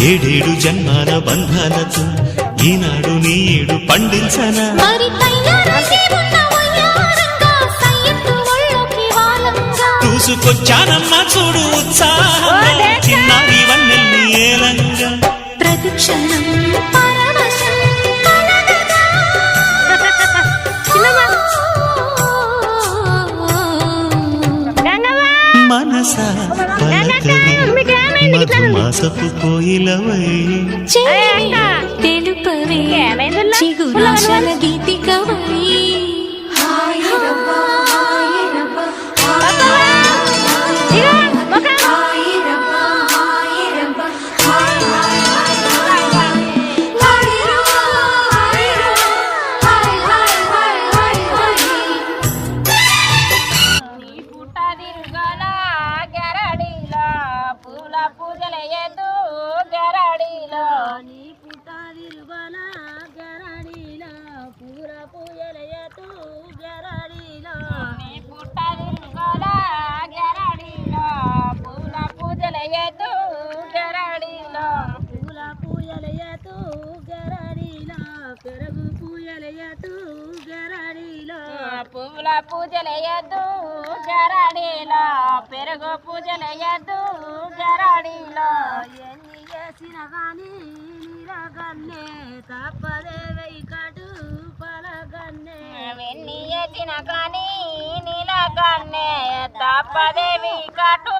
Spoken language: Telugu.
ఏడేడు జన్మాల బంధాలతో ఈనాడు నీడు పండించనా చూసుకొచ్చానమ్మా చూడు ఉత్సాహంగా చిన్నారి వన్నెల్ని ఏలంగా ప్రతిక్షణం మనసా మధుమాసపు కోయిలవై తెలుపవే చిగురాశల గీతికవై పువ్వుల పూజలయ్యద్దు గరడీలో పెరుగు పూజలయ్యద్దు గరడీలో ఎన్ని చేసిన కానీ నీరగన్నే తప్పదే వెయ్యకటు పలగన్నే ఎన్ని చేసిన కానీ నీలగన్నే తప్పదే వెయ్యకటు